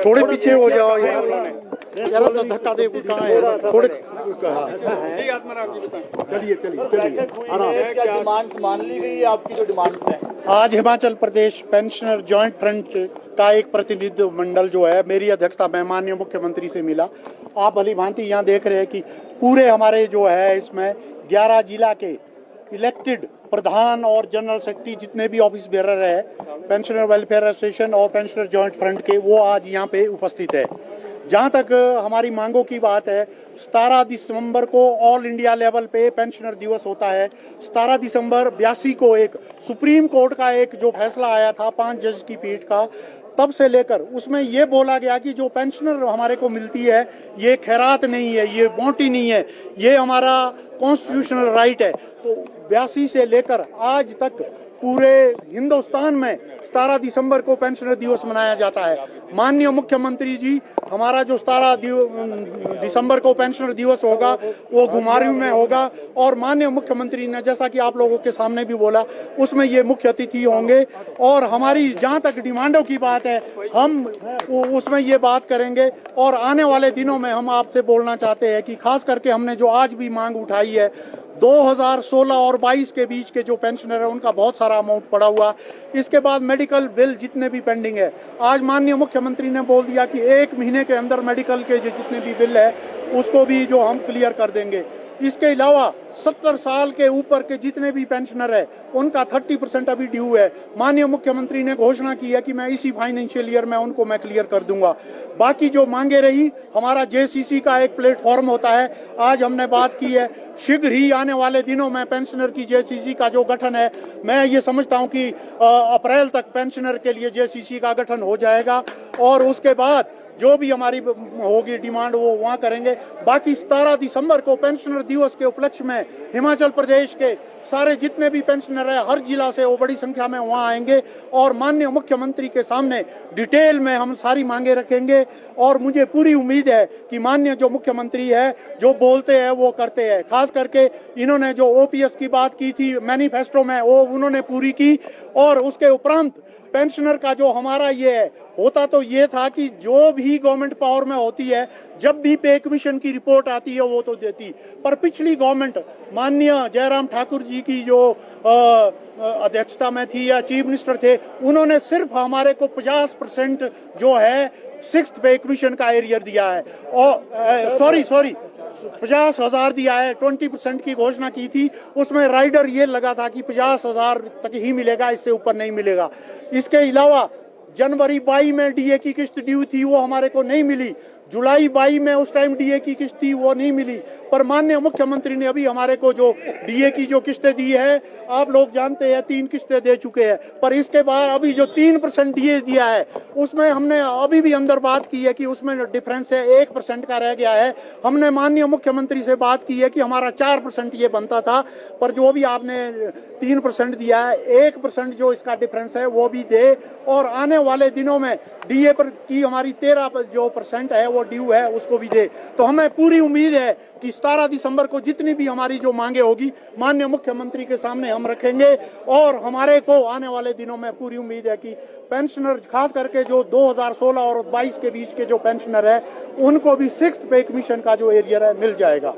थोड़े पीछे हो जाओ यार, जरा तो धक्का दे, कहाँ है थोड़े। चलिए चलिए चलिए, क्या डिमांड्स मान ली गई है आपकी, जो डिमांड्स हैं? आज Himachal Pradesh pensioner joint front का एक प्रतिनिधि मंडल जो है, मेरी अध्यक्षता में माननीय मुख्यमंत्री से मिला। आप भली भांति यहाँ देख रहे हैं कि पूरे हमारे जो है इसमें 11 जिला के इलेक्टेड प्रधान और जनरल सेक्रेटरी जितने भी ऑफिस बेरर है पेंशनर वेलफेयर एसोसिएशन और पेंशनर जॉइंट फ्रंट के, वो आज यहाँ पे उपस्थित है। जहाँ तक हमारी मांगों की बात है, 17 दिसंबर को ऑल इंडिया लेवल पे पेंशनर दिवस होता है। 17 दिसंबर 82 को एक सुप्रीम कोर्ट का एक जो फैसला आया था 5 जज की पीठ का, तब से लेकर उसमें ये बोला गया कि जो पेंशनर हमारे को मिलती है ये खैरात नहीं है, ये बोंटी नहीं है, ये हमारा कॉन्स्टिट्यूशनल राइट है। तो 82 से लेकर आज तक पूरे हिंदुस्तान में 17 दिसंबर को पेंशनर दिवस मनाया जाता है। माननीय मुख्यमंत्री जी, हमारा जो 17 दिसंबर को पेंशनर दिवस होगा वो घुमारवीं में होगा, और माननीय मुख्यमंत्री ने जैसा कि आप लोगों के सामने भी बोला, उसमें ये मुख्य अतिथि होंगे। और हमारी जहाँ तक डिमांडों की बात है, हम उसमें ये बात करेंगे। और आने वाले दिनों में हम आपसे बोलना चाहते हैं कि खास करके हमने जो आज भी मांग उठाई है, 2016 और 22 के बीच के जो पेंशनर है उनका बहुत सारा अमाउंट पड़ा हुआ। इसके बाद मेडिकल बिल जितने भी पेंडिंग है, आज माननीय मुख्यमंत्री ने बोल दिया कि 1 महीने के अंदर मेडिकल के जितने भी बिल है उसको भी जो हम क्लियर कर देंगे। इसके अलावा 70 साल के ऊपर के जितने भी पेंशनर है उनका 30% अभी ड्यू है। माननीय मुख्यमंत्री ने घोषणा की है कि मैं इसी फाइनेंशियल ईयर में उनको मैं क्लियर कर दूंगा। बाकी जो मांगे रही, हमारा जेसीसी का एक प्लेटफॉर्म होता है, आज हमने बात की है। शीघ्र ही आने वाले दिनों में पेंशनर की जेसीसी का जो गठन है, मैं ये समझता हूं कि अप्रैल तक पेंशनर के लिए जेसीसी का गठन हो जाएगा, और उसके बाद जो भी हमारी होगी डिमांड वो वहाँ करेंगे। बाकी 17 दिसंबर को पेंशनर दिवस के उपलक्ष्य में हिमाचल प्रदेश के सारे जितने भी पेंशनर है हर जिला से वो बड़ी संख्या में वहाँ आएंगे, और माननीय मुख्यमंत्री के सामने डिटेल में हम सारी मांगे रखेंगे। और मुझे पूरी उम्मीद है कि माननीय जो मुख्यमंत्री है जो बोलते हैं वो करते हैं। खास करके इन्होंने जो ओपीएस की बात की थी मैनिफेस्टो में, वो उन्होंने पूरी की। और उसके उपरांत पेंशनर का जो हमारा ये है, होता तो ये था कि जो भी गवर्नमेंट पावर में होती है, जब भी पे कमीशन की रिपोर्ट आती है वो तो देती, पर पिछली गवर्नमेंट माननीय जयराम ठाकुर जी की जो अध्यक्षता में थी या चीफ मिनिस्टर थे, उन्होंने सिर्फ हमारे को 50% जो है 6th पे कमीशन का एरियर दिया है, और सॉरी 50,000 दिया है। 20% की घोषणा की थी, उसमें राइडर ये लगा था कि 50,000 तक ही मिलेगा, इससे ऊपर नहीं मिलेगा। इसके अलावा जनवरी 22 में डीए की किस्त ड्यू थी, वो हमारे को नहीं मिली। जुलाई 22 में उस टाइम डीए की किस्त थी, वो नहीं मिली। पर माननीय मुख्यमंत्री ने अभी हमारे को जो डीए की जो किस्तें दी है, आप लोग जानते हैं 3 किस्तें दे चुके हैं। पर इसके बाद अभी जो 3% डीए दिया है, उसमें हमने अभी भी अंदर बात की है कि उसमें डिफरेंस है, 1% का रह गया है। हमने माननीय मुख्यमंत्री से बात की है कि हमारा 4% ये बनता था, पर जो भी आपने 3% दिया है, 1% जो इसका डिफरेंस है वो भी दे। और आने वाले दिनों में डीए पर की हमारी 13% है वो ड्यू है, उसको भी दे। तो हमें पूरी उम्मीद है कि 17 दिसंबर को जितनी भी हमारी जो मांगे होगी माननीय मुख्यमंत्री के सामने हम रखेंगे। और हमारे को आने वाले दिनों में पूरी उम्मीद है कि पेंशनर, खास करके जो 2016 और 22 के बीच के जो पेंशनर है, उनको भी 6th पे कमीशन का जो एरियर है मिल जाएगा।